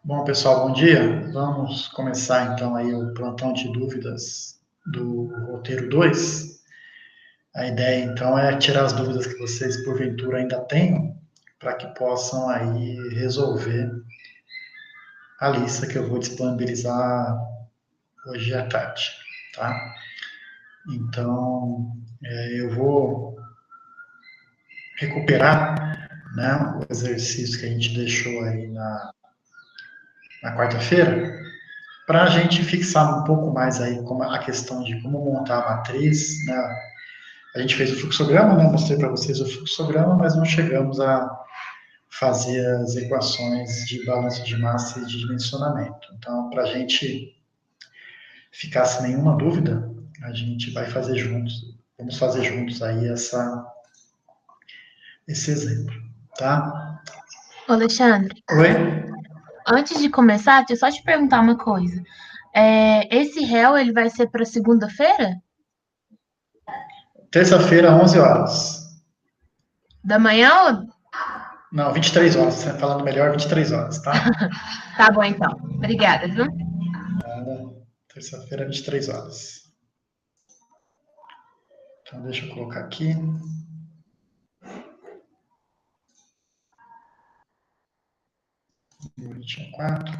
Bom, pessoal, bom dia. Vamos começar então aí o plantão de dúvidas do roteiro 2. A ideia então é tirar as dúvidas que vocês porventura ainda tenham, para que possam aí resolver a lista que eu vou disponibilizar hoje à tarde, tá? Então, eu vou recuperar, né, o exercício que a gente deixou aí na quarta-feira, para a gente fixar um pouco mais aí como a questão de como montar a matriz, né? A gente fez o fluxograma, né? Mostrei para vocês o fluxograma, mas não chegamos a fazer as equações de balanço de massa e de dimensionamento. Então, para a gente ficar sem nenhuma dúvida, a gente vai fazer juntos, vamos fazer juntos aí esse exemplo, tá? Ô, Alexandre, Oi? antes de começar, deixa eu só te perguntar uma coisa. Esse réu, ele vai ser para segunda-feira? Terça-feira, 11 horas. Da manhã ou... Não, 23 horas, falando melhor, 23 horas, tá? Tá bom, então. Obrigada, viu? Terça-feira, 23 horas. Então, deixa eu colocar aqui. Número 24.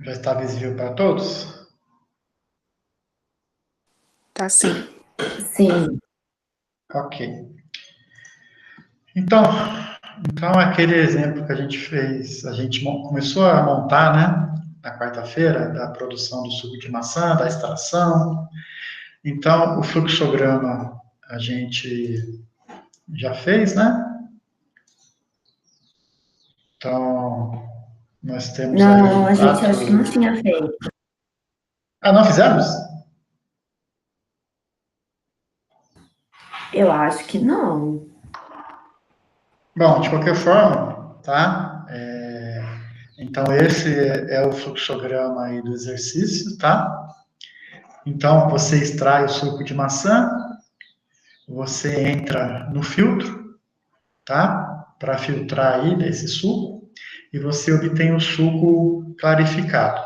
Já está visível para todos? Tá sim. Sim. Ok. Então, aquele exemplo que a gente fez, a gente começou a montar, né, na quarta-feira, da produção do suco de maçã, da extração. Então, o fluxograma a gente já fez, né? Então, nós temos Não, aí a gente acho que não quatro... tinha feito. Ah, não fizemos? Eu acho que não. Bom, de qualquer forma, tá? Então, esse é o fluxograma aí do exercício, tá? Então, você extrai o suco de maçã, você entra no filtro, tá? Para filtrar aí desse suco, e você obtém o suco clarificado.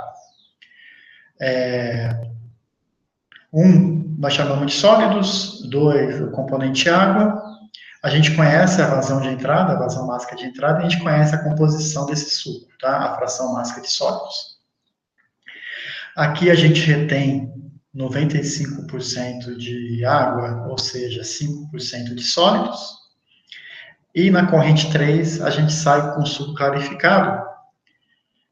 Nós chamamos de sólidos, 2, o componente água. A gente conhece a vazão de entrada, a vazão máxima de entrada, e a gente conhece a composição desse suco, tá? A fração máxima de sólidos. Aqui a gente retém 95% de água, ou seja, 5% de sólidos. E na corrente 3, a gente sai com suco clarificado,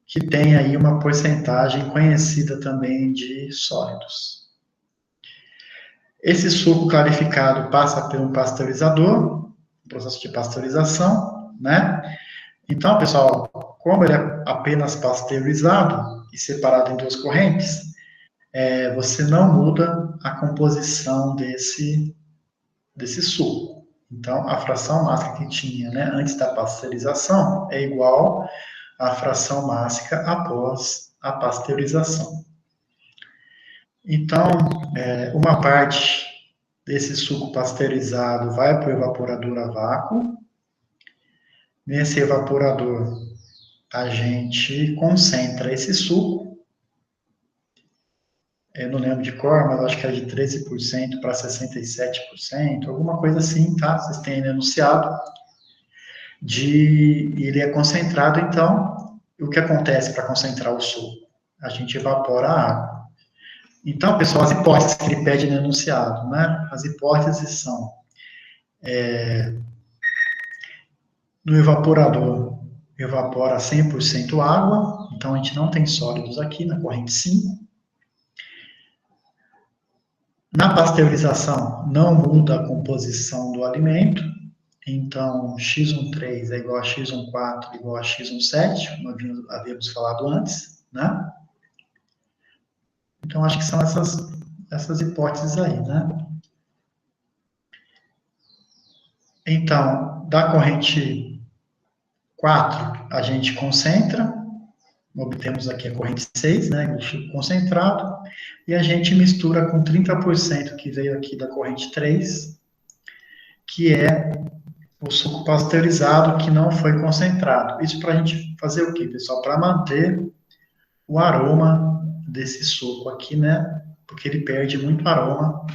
que tem aí uma porcentagem conhecida também de sólidos. Esse suco clarificado passa por um pasteurizador, um processo de pasteurização, né? Então, pessoal, como ele é apenas pasteurizado e separado em duas correntes, você não muda a composição desse suco. Então, a fração máxima que tinha, né, antes da pasteurização é igual à fração máxima após a pasteurização. Então, uma parte desse suco pasteurizado vai para o evaporador a vácuo. Nesse evaporador, a gente concentra esse suco. Eu não lembro de cor, mas acho que é de 13% para 67%, alguma coisa assim, tá? Vocês têm enunciado. Ele é concentrado, então, o que acontece para concentrar o suco? A gente evapora a água. Então, pessoal, as hipóteses que ele pede no enunciado, né? As hipóteses são, no evaporador, evapora 100% água, então a gente não tem sólidos aqui na corrente 5. Na pasteurização, não muda a composição do alimento, então x13 é igual a x14 igual a x17, como havíamos falado antes, né? Então, acho que são essas hipóteses aí, né? Então, da corrente 4, a gente concentra, obtemos aqui a corrente 6, né, o suco concentrado, e a gente mistura com 30% que veio aqui da corrente 3, que é o suco pasteurizado que não foi concentrado. Isso para a gente fazer o quê, pessoal? Para manter o aroma desse suco aqui, né? Porque ele perde muito aroma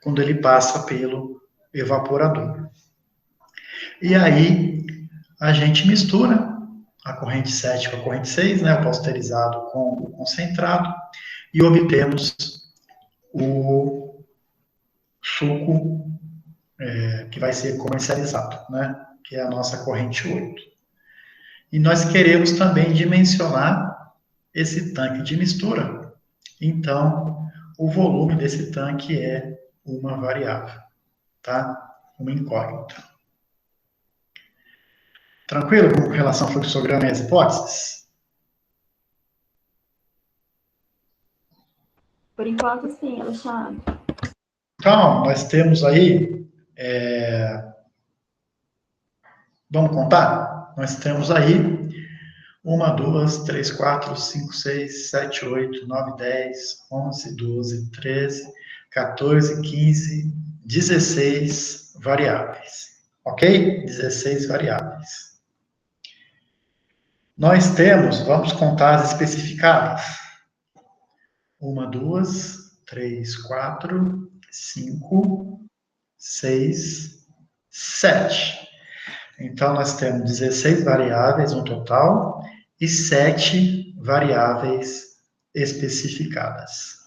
quando ele passa pelo evaporador. E aí, a gente mistura a corrente 7 com a corrente 6, né? O pasteurizado com o concentrado, e obtemos o suco que vai ser comercializado, né? Que é a nossa corrente 8. E nós queremos também dimensionar esse tanque de mistura. Então, o volume desse tanque é uma variável, tá? Uma incógnita. Tranquilo com relação ao fluxograma e as hipóteses? Por enquanto, sim, Alexandre. Então, nós temos aí... Vamos contar? Nós temos aí 1, 2, 3, 4, 5, 6, 7, 8, 9, 10, 11, 12, 13, 14, 15, 16 variáveis. Ok? 16 variáveis. Nós temos, vamos contar as especificadas. 1, 2, 3, 4, 5, 6, 7. Então, nós temos 16 variáveis no total e 7 variáveis especificadas.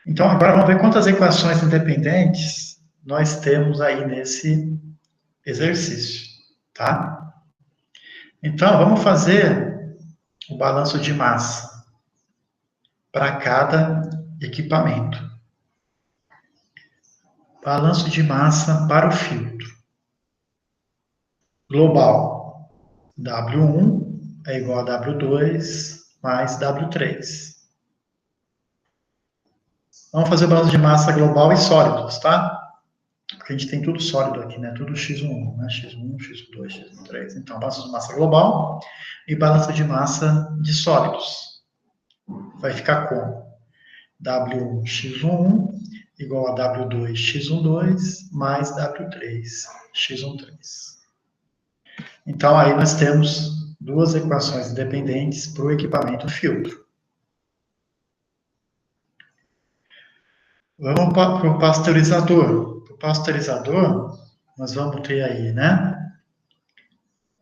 Então, agora vamos ver quantas equações independentes nós temos aí nesse exercício, tá? Então, vamos fazer o balanço de massa para cada equipamento. Balanço de massa para o filtro. Global, W1 é igual a W2 mais W3. Vamos fazer o balanço de massa global e sólidos, tá? Porque a gente tem tudo sólido aqui, né? Tudo X1, né? X1, X2, X3. Então, balanço de massa global e balanço de massa de sólidos. Vai ficar como? W1 X1 igual a W2 X12 mais W3 X13. Então, aí nós temos duas equações independentes para o equipamento filtro. Vamos para o pasteurizador. Para o pasteurizador, nós vamos ter aí, né?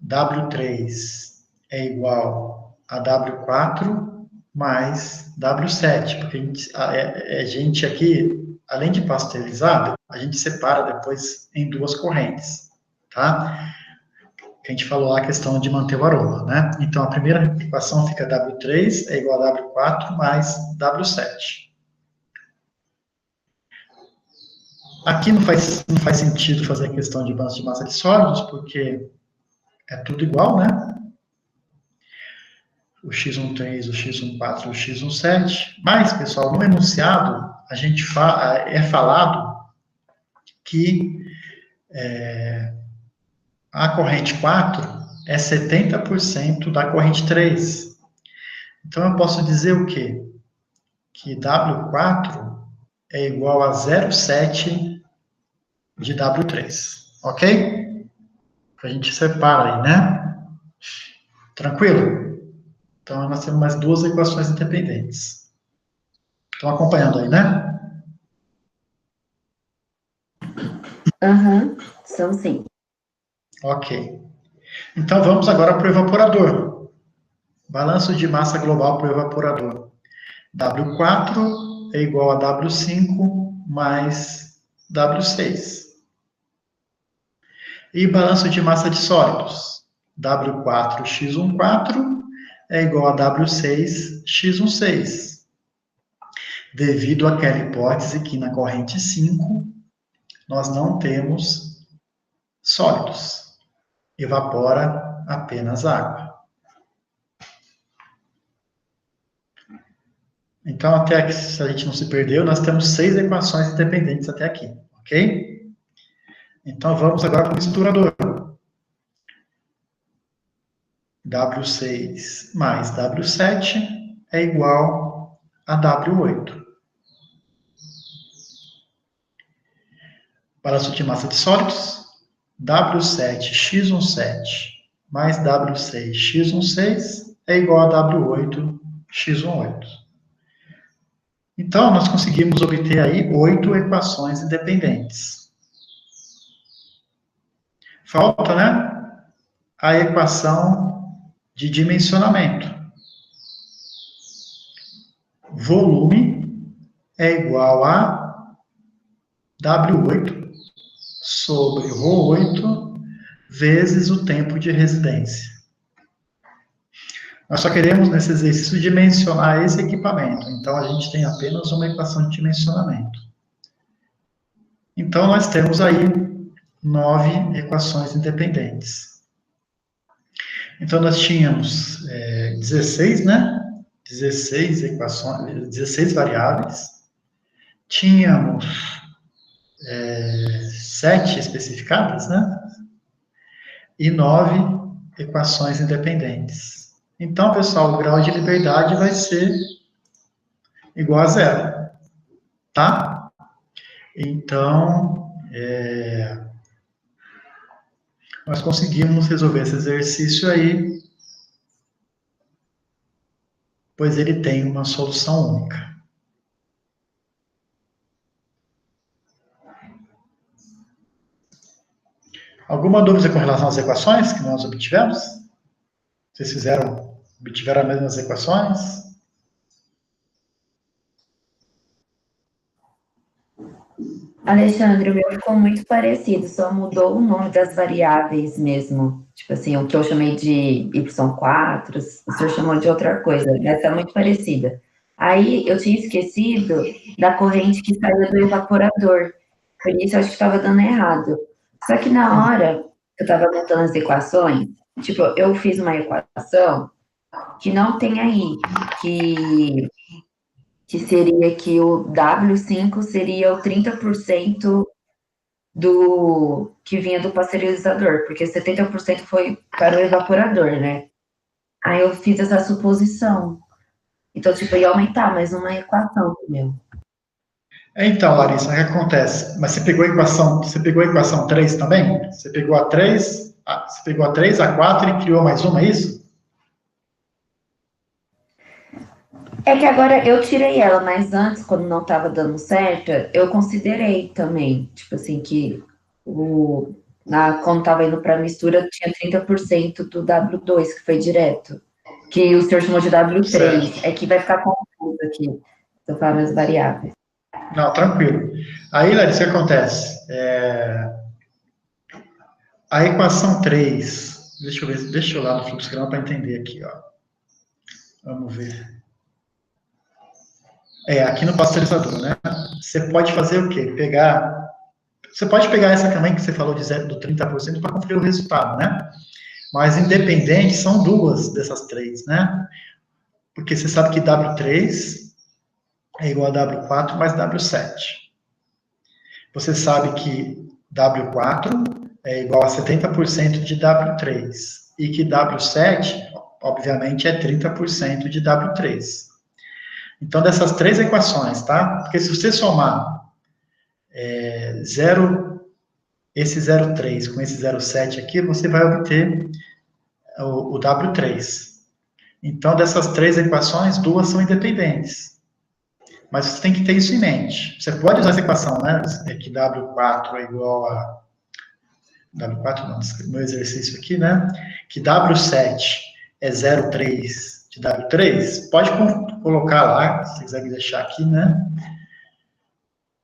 W3 é igual a W4 mais W7, porque a gente aqui, além de pasteurizar, a gente separa depois em duas correntes, tá? A gente falou lá a questão de manter o aroma, né? Então, a primeira equação fica W3 é igual a W4 mais W7. Aqui não faz sentido fazer a questão de balanço de massa de sólidos, porque é tudo igual, né? O X13, o X14, o X17. Mas, pessoal, no enunciado, é falado que a corrente 4 é 70% da corrente 3. Então, eu posso dizer o quê? Que W4 é igual a 0,7 de W3. Ok? A gente separa aí, né? Tranquilo? Então, nós temos mais duas equações independentes. Estão acompanhando aí, né? Aham, são sim. Ok. Então, vamos agora para o evaporador. Balanço de massa global para o evaporador. W4 é igual a W5 mais W6. E balanço de massa de sólidos. W4x14 é igual a W6x16. Devido àquela hipótese que na corrente 5 nós não temos sólidos. Evapora apenas água. Então, até aqui, se a gente não se perdeu, nós temos 6 equações independentes até aqui, ok? Então, vamos agora para o misturador. W6 mais W7 é igual a W8. Balanço de massa de sólidos, W7x17 mais W6x16 é igual a W8x18. Então, nós conseguimos obter aí 8 equações independentes. Falta, né, a equação de dimensionamento. Volume é igual a W8 sobre ρ8 vezes o tempo de residência. Nós só queremos, nesse exercício, dimensionar esse equipamento. Então, a gente tem apenas uma equação de dimensionamento. Então, nós temos aí 9 equações independentes. Então, nós tínhamos 16, né? 16 equações, 16 variáveis. Tínhamos 7 especificadas, né? E 9 equações independentes. Então, pessoal, o grau de liberdade vai ser igual a 0, tá? Então, nós conseguimos resolver esse exercício aí, pois ele tem uma solução única. Alguma dúvida com relação às equações que nós obtivemos? Vocês obtiveram as mesmas equações? Alexandre, o meu ficou muito parecido, só mudou o nome das variáveis mesmo. Tipo assim, o que eu chamei de Y4, o senhor chamou de outra coisa, mas tá muito parecida. Aí eu tinha esquecido da corrente que saía do evaporador, por isso eu acho que estava dando errado. Só que na hora que eu estava montando as equações, tipo, eu fiz uma equação que não tem aí, que seria que o W5 seria o 30% do que vinha do pasteurizador, porque 70% foi para o evaporador, né? Aí eu fiz essa suposição. Então, tipo, ia aumentar mais uma equação meu. Então, Larissa, o que acontece? Mas você pegou a equação 3 também? Você pegou a 3, a 4 e criou mais uma, é isso? É que agora eu tirei ela, mas antes, quando não estava dando certo, eu considerei também, tipo assim, que quando estava indo para mistura, tinha 30% do W2, que foi direto, que o senhor chamou de W3, certo. É que vai ficar confuso aqui, se eu falar as variáveis. Não, tranquilo. Aí, Larissa, o que acontece? A equação 3, deixa eu lá no fluxograma para entender aqui, ó. Vamos ver. Aqui no pasteurizador, né? Você pode fazer o quê? Você pode pegar essa também que você falou do 30% para conferir o resultado, né? Mas independente, são duas dessas 3, né? Porque você sabe que W3 é igual a W4 mais W7. Você sabe que W4 é igual a 70% de W3. E que W7, obviamente, é 30% de W3. Então, dessas 3 equações, tá? Porque se você somar esse 0,3 com esse 0,7 aqui, você vai obter o W3. Então, dessas 3 equações, 2 são independentes. Mas você tem que ter isso em mente. Você pode usar essa equação, né? Que W4 é igual a... W4 não, no exercício aqui, né? Que W7 é 0,3 de W3. Pode colocar lá, se quiser deixar aqui, né?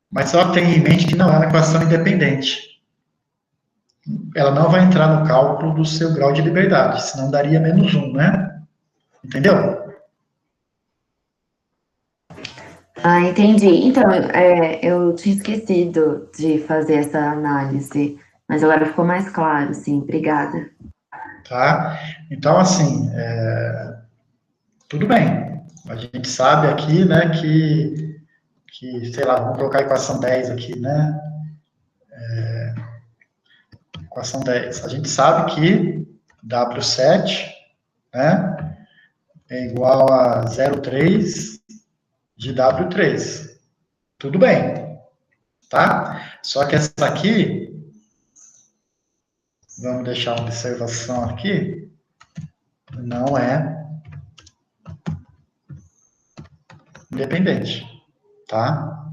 Mas só tenha em mente que não é uma equação independente. Ela não vai entrar no cálculo do seu grau de liberdade, senão daria -1, né? Entendeu? Entendi. Então, eu tinha esquecido de fazer essa análise, mas agora ficou mais claro, sim. Obrigada. Tá? Então, assim, tudo bem. A gente sabe aqui, né, que sei lá, vamos colocar a equação 10 aqui, né? Equação 10. A gente sabe que W7 né? É igual a 0,3 de W3. Tudo bem, tá? Só que essa aqui, vamos deixar uma observação aqui, não é independente, tá?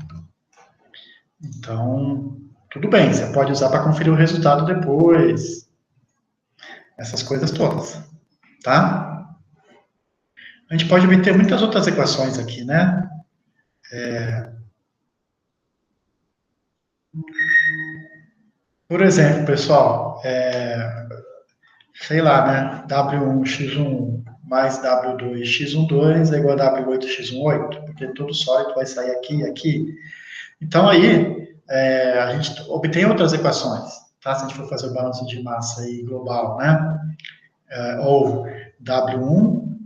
Então, tudo bem, você pode usar para conferir o resultado depois, essas coisas todas, tá? A gente pode obter muitas outras equações aqui, né? Por exemplo, pessoal, sei lá, né? W1x1 mais W2x12 é igual a W8x18, porque todo sólido vai sair aqui e aqui. Então, aí, a gente obtém outras equações, tá? Se a gente for fazer o balanço de massa aí global, né? Ou W1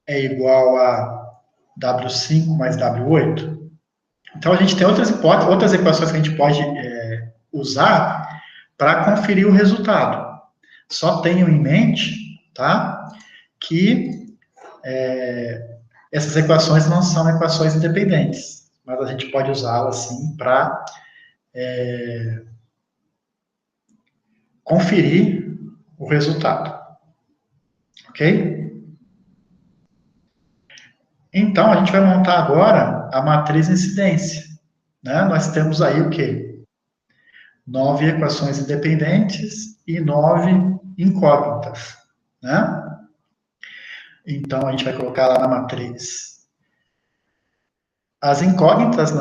é igual a W5 mais W8. Então, a gente tem outras hipóteses, outras equações que a gente pode usar para conferir o resultado. Só tenham em mente, tá? Que essas equações não são equações independentes, mas a gente pode usá-las, sim, para conferir o resultado. Ok? Então, a gente vai montar agora a matriz incidência. Né? Nós temos aí o quê? 9 equações independentes e 9 incógnitas. Né? Então, a gente vai colocar lá na matriz as incógnitas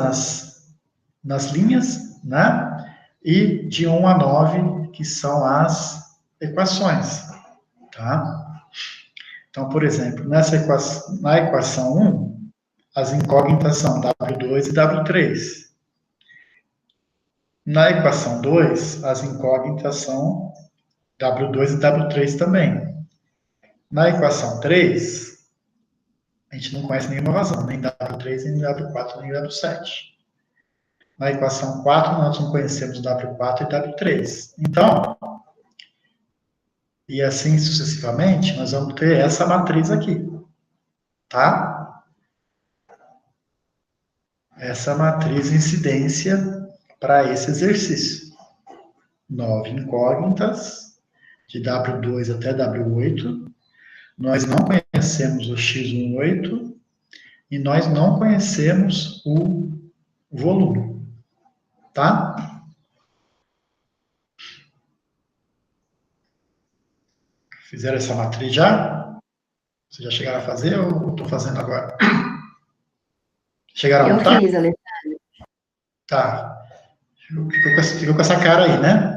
nas linhas, né? E de 1 a 9, que são as equações, tá? Então, por exemplo, na equação 1, as incógnitas são W2 e W3. Na equação 2, as incógnitas são W2 e W3 também. Na equação 3, a gente não conhece nenhuma razão, nem W3, nem W4, nem W7. Na equação 4, nós não conhecemos W4 e W3. Então, e assim sucessivamente, nós vamos ter essa matriz aqui, tá? Essa matriz incidência para esse exercício. 9 incógnitas, de W2 até W8. Nós não conhecemos o X18 e nós não conhecemos o volume, tá? Fizeram essa matriz já? Vocês já chegaram a fazer ou estou fazendo agora? Chegaram a Eu montar? fiz, Alessandro. Tá. Ficou com essa cara aí, né?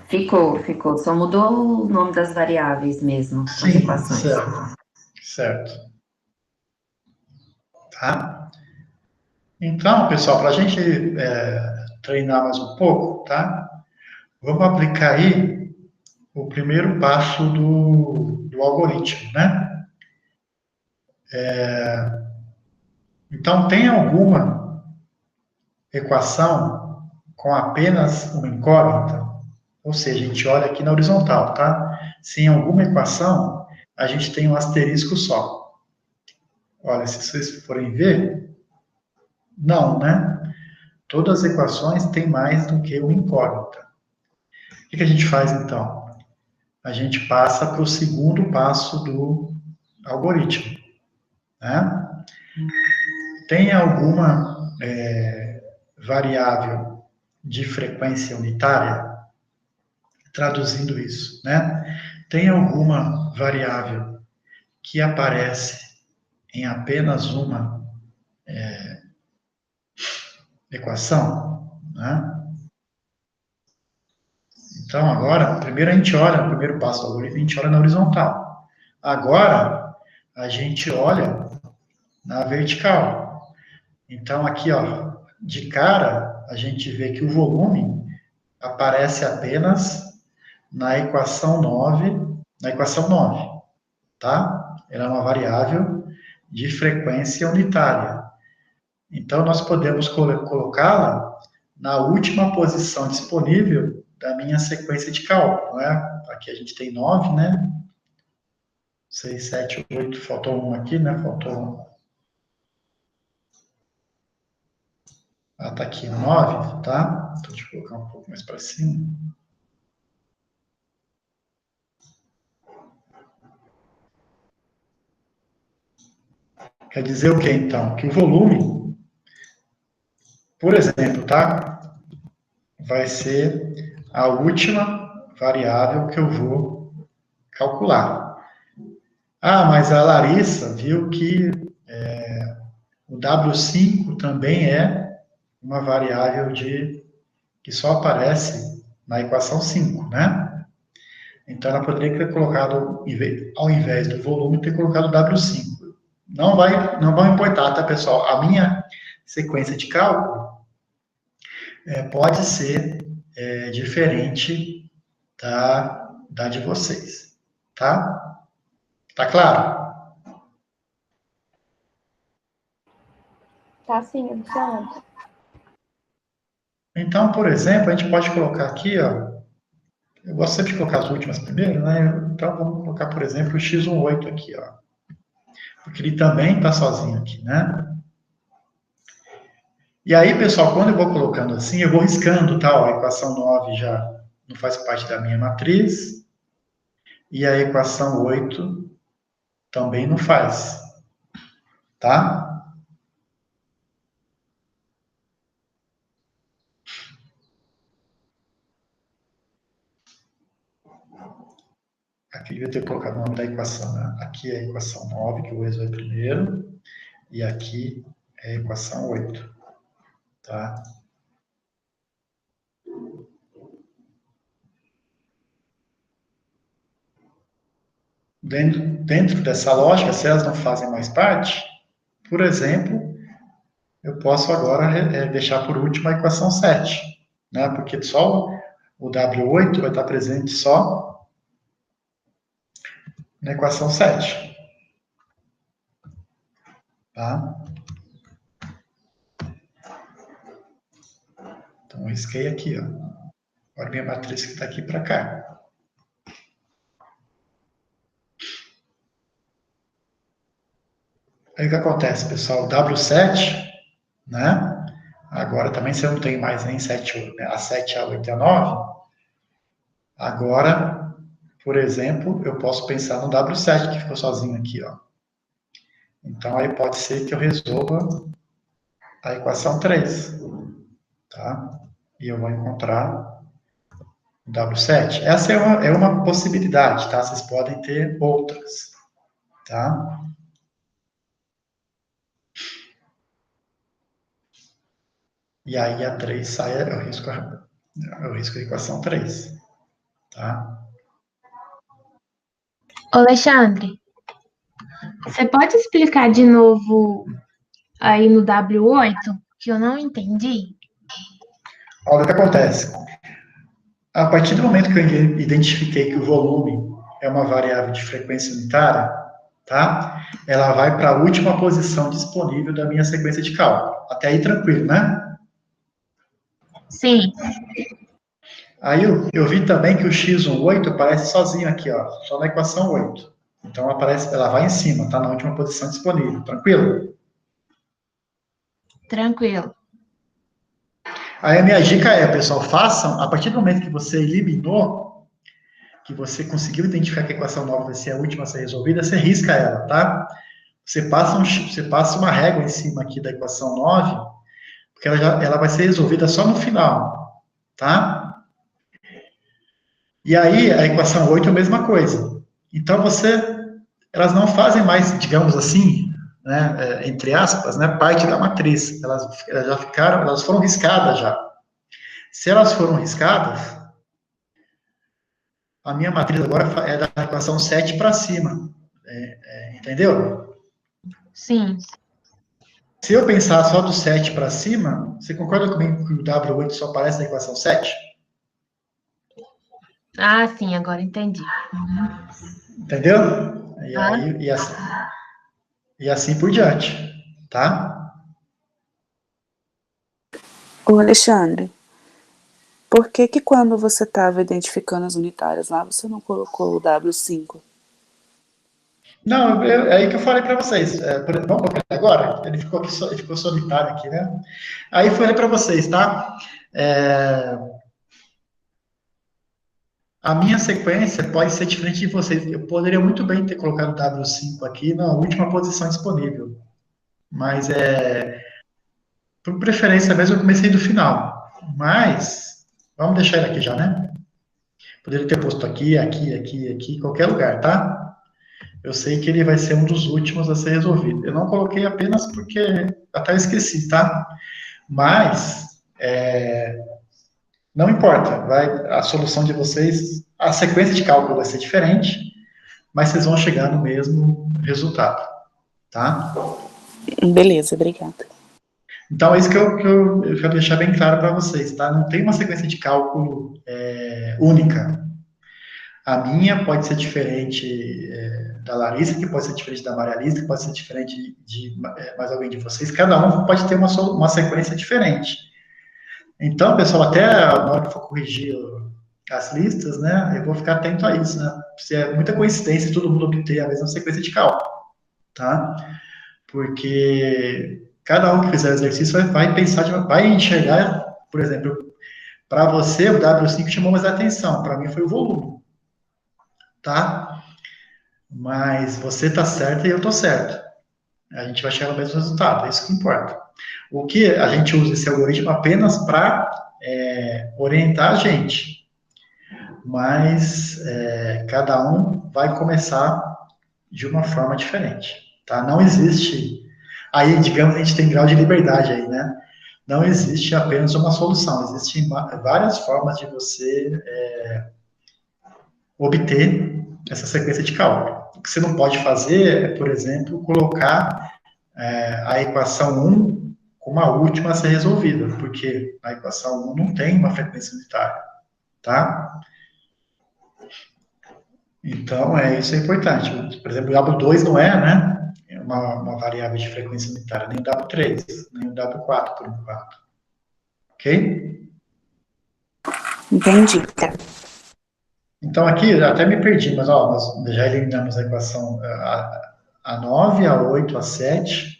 Ficou. Só mudou o nome das variáveis mesmo, as Sim, equações. certo. Tá? Então, pessoal, para a gente treinar mais um pouco, tá? Vamos aplicar aí o primeiro passo do algoritmo, né? Então, tem alguma equação com apenas uma incógnita? Ou seja, a gente olha aqui na horizontal, tá? Se em alguma equação, a gente tem um asterisco só. Olha, se vocês forem ver, não, né? Todas as equações têm mais do que uma incógnita. O que a gente faz, então? A gente passa para o segundo passo do algoritmo, né? Tem alguma variável de frequência unitária? Traduzindo isso, né? Tem alguma variável que aparece em apenas uma equação, né? Então, agora, primeiro a gente olha, no primeiro passo do algoritmo, a gente olha na horizontal. Agora, a gente olha na vertical. Então, aqui, ó, de cara, a gente vê que o volume aparece apenas na equação 9, tá? Ela é uma variável de frequência unitária. Então, nós podemos colocá-la na última posição disponível da minha sequência de cálculo, né? Aqui a gente tem 9, né? 6, 7, 8, faltou um aqui, né? Faltou um. Ah, tá aqui, 9, tá? Então, deixa eu colocar um pouco mais para cima. Quer dizer o quê, então? Que o volume, por exemplo, tá? Vai ser a última variável que eu vou calcular. Ah, mas a Larissa viu que o W5 também é uma variável que só aparece na equação 5, né? Então, ela poderia ter colocado, ao invés do volume, ter colocado W5. Não vai importar, tá, pessoal? A minha sequência de cálculo pode ser diferente da de vocês, tá? Tá claro? Tá sim, Alexandre. Então, por exemplo, a gente pode colocar aqui, ó, eu gosto sempre de colocar as últimas primeiro, né? Então, vamos colocar, por exemplo, o x18 aqui, ó. Porque ele também está sozinho aqui, né? E aí, pessoal, quando eu vou colocando assim, eu vou riscando, tá? Ó, a equação 9 já não faz parte da minha matriz. E a equação 8 também não faz, tá? Aqui eu devia ter colocado o nome da equação, né? Aqui é a equação 9, que eu vou resolver primeiro. E aqui é a equação 8, tá? Dentro dessa lógica, se elas não fazem mais parte, por exemplo, eu posso agora deixar por último a equação 7, né? Porque só o W8 vai estar presente só na equação 7, tá? Então, eu risquei aqui, ó. Agora minha matriz que está aqui para cá. Aí o que acontece, pessoal? O W7, né? Agora também você não tem mais nem 7, né? A 7, a 8 e a 9. Agora, por exemplo, eu posso pensar no W7, que ficou sozinho aqui, ó. Então, aí pode ser que eu resolva a equação 3, tá? E eu vou encontrar o W7. Essa é uma possibilidade, tá? Vocês podem ter outras, tá? E aí a 3 sai, eu risco a equação 3, tá? Ô, Alexandre, você pode explicar de novo aí no W8, que eu não entendi? Olha o que acontece. A partir do momento que eu identifiquei que o volume é uma variável de frequência unitária, tá? Ela vai para a última posição disponível da minha sequência de cálculo. Até aí tranquilo, né? Sim. Aí eu vi também que o x18 aparece sozinho aqui, ó, só na equação 8. Então ela vai em cima, tá na última posição disponível. Tranquilo? Tranquilo. Aí a minha dica é, pessoal, façam, a partir do momento que você eliminou, que você conseguiu identificar que a equação 9 vai ser a última a ser resolvida, você risca ela, tá? Você passa uma régua em cima aqui da equação 9, porque ela vai ser resolvida só no final, tá? E aí, a equação 8 é a mesma coisa. Então, elas não fazem mais, digamos assim, né, entre aspas, né, parte da matriz. Elas foram riscadas já. Se elas foram riscadas, a minha matriz agora é da equação 7 para cima. Entendeu? Sim. Se eu pensar só do 7 para cima, você concorda comigo que o W8 só aparece na equação 7? Ah, sim, agora entendi. Entendeu? Ah, E assim por diante, tá? Ô, Alexandre, Por que que quando você estava identificando as unitárias lá, você não colocou o W5? Não, é aí que eu falei para vocês. Vamos colocar ele agora? Ele ficou aqui, ele ficou solitário aqui, né? Aí eu falei para vocês, tá? É, a minha sequência pode ser diferente de vocês. Eu poderia muito bem ter colocado o W5 aqui na última posição disponível. Mas, por preferência mesmo, eu comecei do final. Mas, vamos deixar ele aqui já, né? Poderia ter posto aqui, aqui, aqui, aqui, qualquer lugar, tá? Eu sei que ele vai ser um dos últimos a ser resolvido. Eu não coloquei apenas porque até eu esqueci, tá? Mas, não importa. A solução de vocês, a sequência de cálculo vai ser diferente, mas vocês vão chegar no mesmo resultado, tá? Beleza, obrigada. Então, é isso que eu quero deixar bem claro para vocês, tá? Não tem uma sequência de cálculo única. A minha pode ser diferente da Larissa, que pode ser diferente da Maria Alice, que pode ser diferente de mais alguém de vocês. Cada um pode ter uma sequência diferente. Então, pessoal, até na hora que for corrigir as listas, né, eu vou ficar atento a isso, né? Se é muita coincidência todo mundo obter a mesma sequência de cálculo, tá? Porque cada um que fizer o exercício vai pensar, vai enxergar, por exemplo, para você o W5 chamou mais atenção, para mim foi o volume, tá? Mas você tá certo e eu tô certo. A gente vai chegar no mesmo resultado, é isso que importa. O que a gente usa esse algoritmo apenas para orientar a gente, mas cada um vai começar de uma forma diferente, tá? Não existe, aí digamos a gente tem grau de liberdade aí, né? Não existe apenas uma solução, existem várias formas de você obter essa sequência de cálculo. O que você não pode fazer é, por exemplo, colocar a equação 1 como a última a ser resolvida, porque a equação 1 não tem uma frequência unitária, tá? Então, isso é importante. Por exemplo, o W2 não é, né, uma variável de frequência unitária, nem o W3, nem o W4, por enquanto. Ok? Entendi, tá. Então, aqui, eu até me perdi, mas ó, nós já eliminamos a equação a 9, a 8, a 7,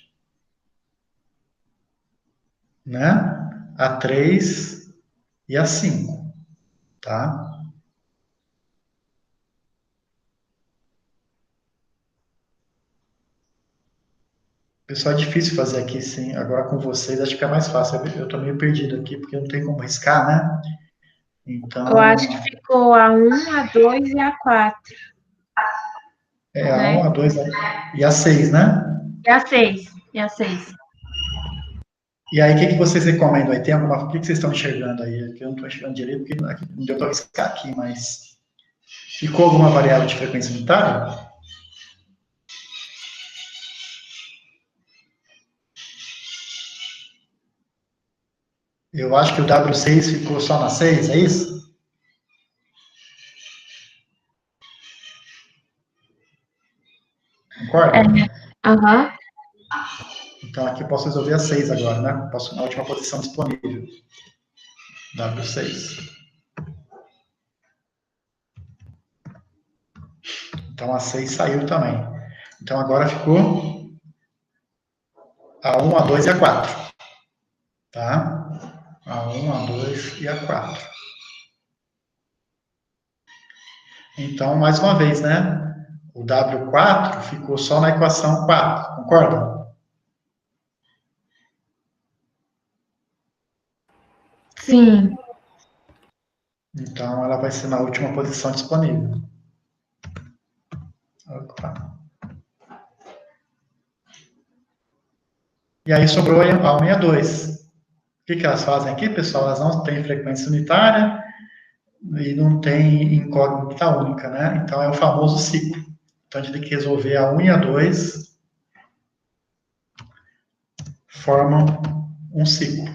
né? A 3 e a 5, tá? Pessoal, é difícil fazer aqui, sim. Agora com vocês acho que é mais fácil. Eu tô meio perdido aqui, porque não tem como riscar, né? Eu acho que Então, ficou a 1, a 2 e a 4, a né? 1, a 2 e a 6, né? E a 6. E a 6. E aí, o que vocês recomendam aí? Tem alguma... O que vocês estão enxergando aí? Que eu não estou enxergando direito, porque não deu para riscar aqui, mas... Ficou alguma variável de frequência unitária? Eu acho que o W6 ficou só na 6, é isso? Concorda? Aham. Então, aqui eu posso resolver a 6 agora, né? Posso na última posição disponível. W6. Então, a 6 saiu também. Então, agora ficou a 1, a 2 e a 4. Tá? A 1, a 2 e a 4. Então, mais uma vez, né? O W4 ficou só na equação 4, concorda? Sim. Então, ela vai ser na última posição disponível. Opa. E aí sobrou a 1 e a 2. O que elas fazem aqui, pessoal? Elas não têm frequência unitária e não têm incógnita única, né? Então, é o famoso ciclo. Então, a gente tem que resolver a 1 e a 2 formam um ciclo.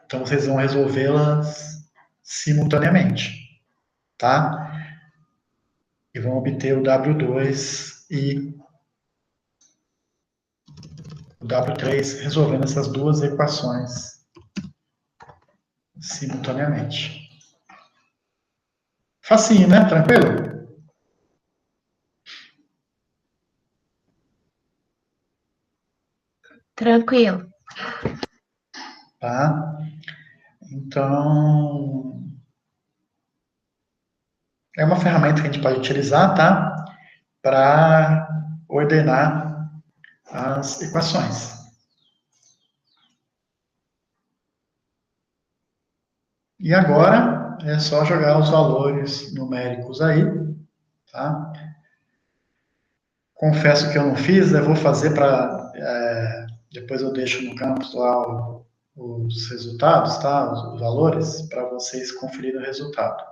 Então, vocês vão resolvê-las simultaneamente, tá? E vão obter o W2 e o W3 resolvendo essas duas equações simultaneamente. Facinho, né? Tranquilo? Tranquilo. Tá? Então, é uma ferramenta que a gente pode utilizar, tá? Para ordenar as equações. E agora é só jogar os valores numéricos aí, tá? Confesso que eu não fiz, eu vou fazer para... depois eu deixo no campus lá os resultados, tá? Os valores, para vocês conferirem o resultado.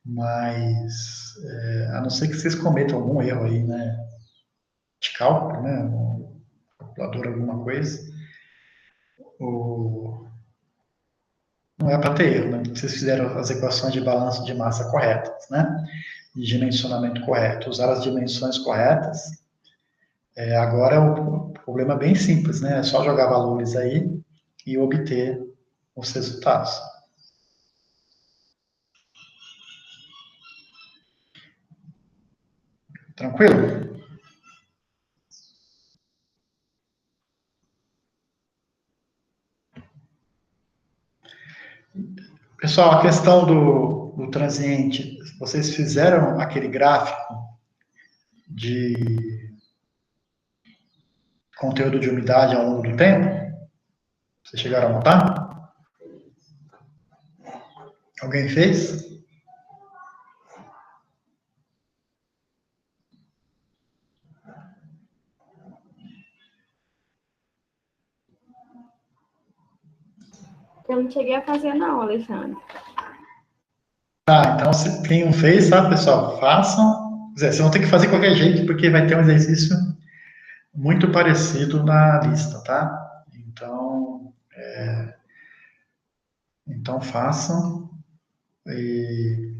Mas, a não ser que vocês cometam algum erro aí, né? De cálculo, né? Um calculador, alguma coisa. Não é para ter erro, né? Vocês fizeram as equações de balanço de massa corretas, né? De dimensionamento correto, usaram as dimensões corretas. Agora o problema é bem simples, né? É só jogar valores aí e obter os resultados. Tranquilo? Pessoal, a questão do transiente, vocês fizeram aquele gráfico de conteúdo de umidade ao longo do tempo? Vocês chegaram a notar? Alguém fez? Eu não cheguei a fazer, não, Alexandre. Tá, então se quem não fez, tá, pessoal? Façam. Quer dizer, vocês vão ter que fazer de qualquer jeito, porque vai ter um exercício muito parecido na lista, tá? Então façam. E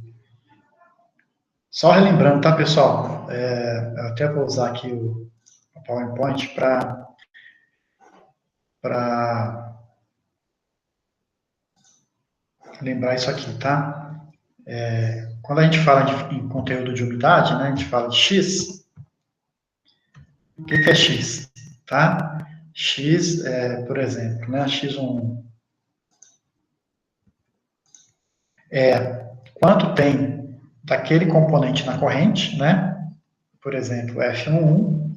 só relembrando, tá, pessoal? Eu até vou usar aqui o PowerPoint para lembrar isso aqui, tá? Quando a gente fala em conteúdo de umidade, né, a gente fala de X. O que é X? Tá? X, por exemplo, né, X1 é quanto tem daquele componente na corrente, né? Por exemplo, F11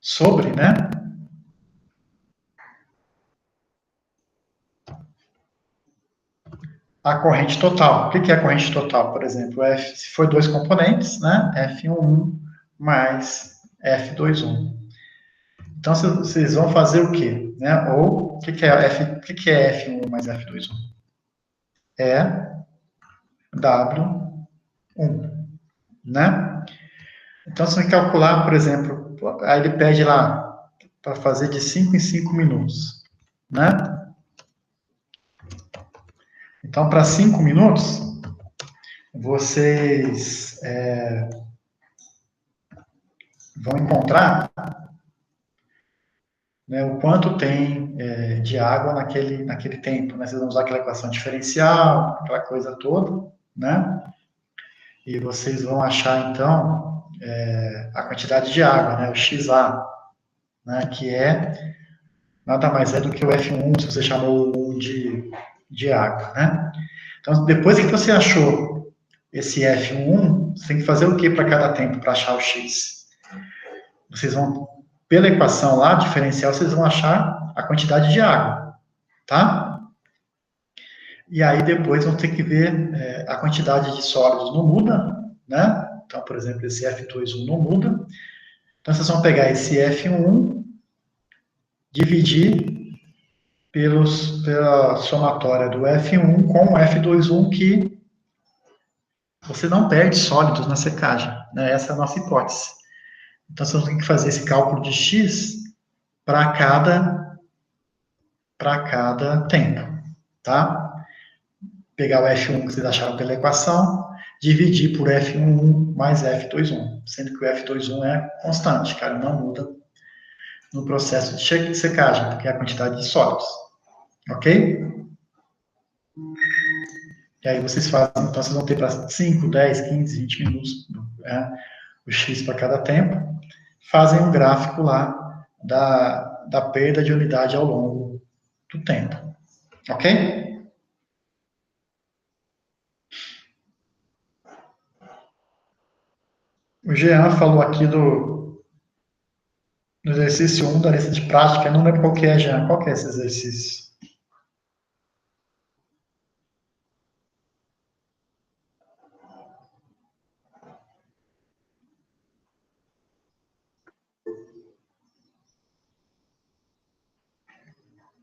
sobre, né? A corrente total. O que é a corrente total? Por exemplo, se for dois componentes, né? F11 mais F21. Então, vocês vão fazer o quê? Né? Ou, o que é F1 mais F21? É W1, né? Então, você vai calcular, por exemplo, aí ele pede lá para fazer de 5 em 5 minutos, né? Então, para 5 minutos, vocês vão encontrar, né, o quanto tem de água naquele tempo, né? Vocês vão usar aquela equação diferencial, aquela coisa toda, né? E vocês vão achar, então, a quantidade de água, né? O XA, né? Que nada mais é do que o F1, se você chamou o 1 de água, né? Então, depois que você achou esse F1, você tem que fazer o que para cada tempo para achar o X? Vocês vão, pela equação lá, diferencial, vocês vão achar a quantidade de água, tá? E aí depois vão ter que ver a quantidade de sólidos não muda, né? Então, por exemplo, esse F21 não muda. Então, vocês vão pegar esse F1, dividir pela somatória do F1 com o F21, que você não perde sólidos na secagem, né? Essa é a nossa hipótese. Então, você tem que fazer esse cálculo de X para cada tempo, tá? Pegar o F1 que vocês acharam pela equação, dividir por F11 mais F21, sendo que o F21 é constante, cara, não muda no processo de secagem, porque é a quantidade de sólidos, ok? E aí vocês fazem, então vocês vão ter para 5, 10, 15, 20 minutos, né, o X para cada tempo, fazem um gráfico lá da perda de umidade ao longo do tempo. Ok? O Jean falou aqui do exercício 1 da lista de prática. Eu não lembro qual que é, Jean. Qual que é esse exercício?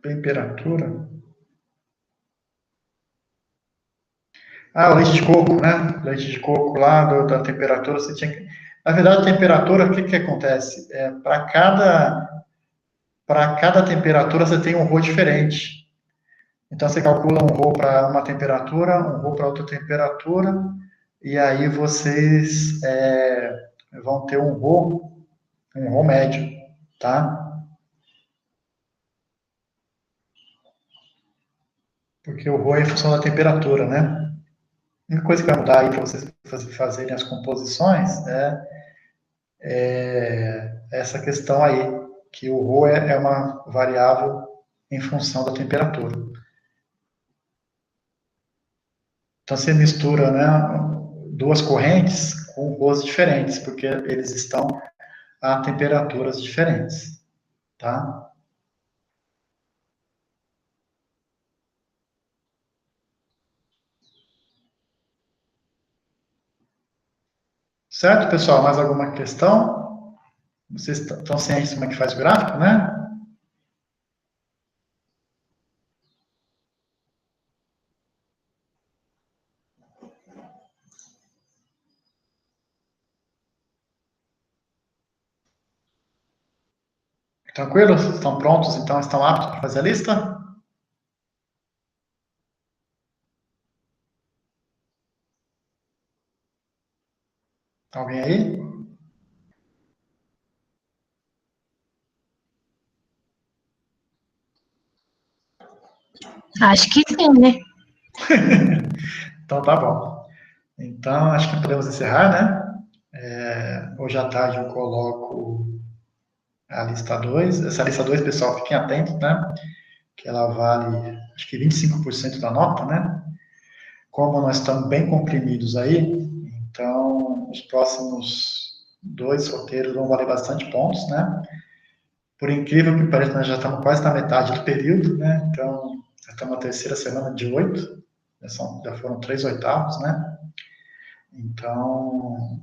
Temperatura? Ah, o leite de coco, né? Leite de coco lá, da temperatura, você tinha que... Na verdade, a temperatura, o que que acontece? Para cada temperatura, você tem um rho diferente. Então, você calcula um rho para uma temperatura, um rho para outra temperatura, e aí vocês vão ter um rho médio, tá? Porque o rho é em função da temperatura, né? A única coisa que vai mudar aí para vocês fazerem as composições é essa questão aí, que o ρ é uma variável em função da temperatura. Então, você mistura, né, duas correntes com ρs diferentes, porque eles estão a temperaturas diferentes, tá? Certo, pessoal? Mais alguma questão? Vocês estão cientes de como é que faz o gráfico, né? Tranquilos? Estão prontos? Então, estão aptos para fazer a lista? Alguém aí? Acho que sim, né? Então, tá bom. Então, acho que podemos encerrar, né? Hoje à tarde eu coloco a lista 2. Essa lista 2, pessoal, fiquem atentos, né? Que ela vale, acho que 25% da nota, né? Como nós estamos bem comprimidos aí, então os próximos dois roteiros vão valer bastante pontos, né? Por incrível que pareça, nós já estamos quase na metade do período, né? Então, já estamos na terceira semana de 8, já foram 3/8, né? Então,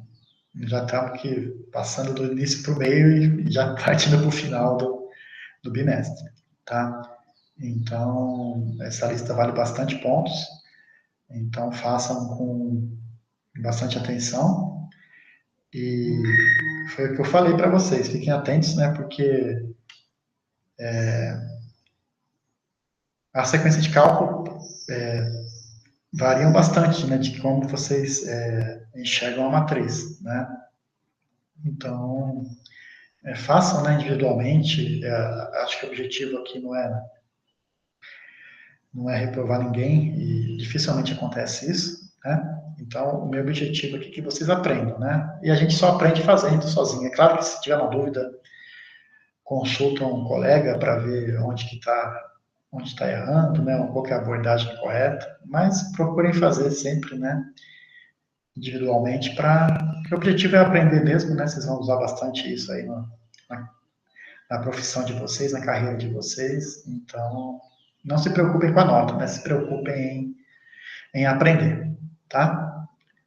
já estamos aqui passando do início para o meio e já partindo para o final do bimestre, tá? Então, essa lista vale bastante pontos, então façam com bastante atenção. E foi o que eu falei para vocês, fiquem atentos, né? Porque a sequência de cálculo variam bastante, né? De como vocês enxergam a matriz, né? Então, façam, né, individualmente. Acho que o objetivo aqui não é reprovar ninguém e dificilmente acontece isso, né? Então, o meu objetivo aqui é que vocês aprendam, né? E a gente só aprende fazendo sozinho. É claro que se tiver uma dúvida, consulta um colega para ver onde está errando, né? Ou qual é a abordagem correta, mas procurem fazer sempre, né? Individualmente, porque o objetivo é aprender mesmo, né? Vocês vão usar bastante isso aí na, na profissão de vocês, na carreira de vocês. Então, não se preocupem com a nota, mas se preocupem em aprender, tá?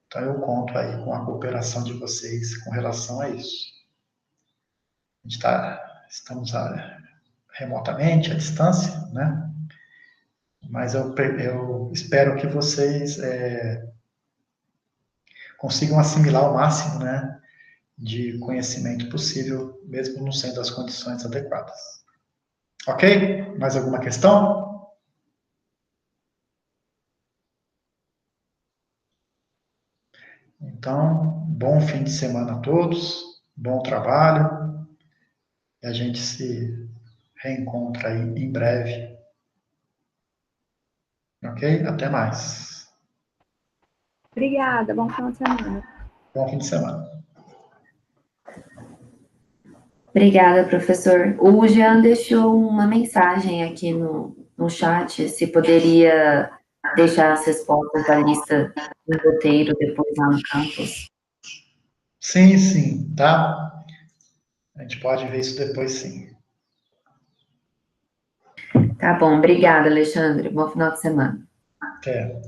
Então, eu conto aí com a cooperação de vocês com relação a isso. Estamos remotamente, à distância, né? Mas eu espero que vocês consigam assimilar o máximo, né, de conhecimento possível, mesmo não sendo as condições adequadas. Ok? Mais alguma questão? Então, bom fim de semana a todos, bom trabalho, e a gente se reencontra aí em breve. Ok? Até mais. Obrigada, bom final de semana. Bom fim de semana. Obrigada, professor. O Jean deixou uma mensagem aqui no chat, se poderia deixar as respostas da lista do roteiro depois lá no campus. Sim, sim, tá? A gente pode ver isso depois, sim. Tá bom, obrigada, Alexandre. Bom final de semana. Até.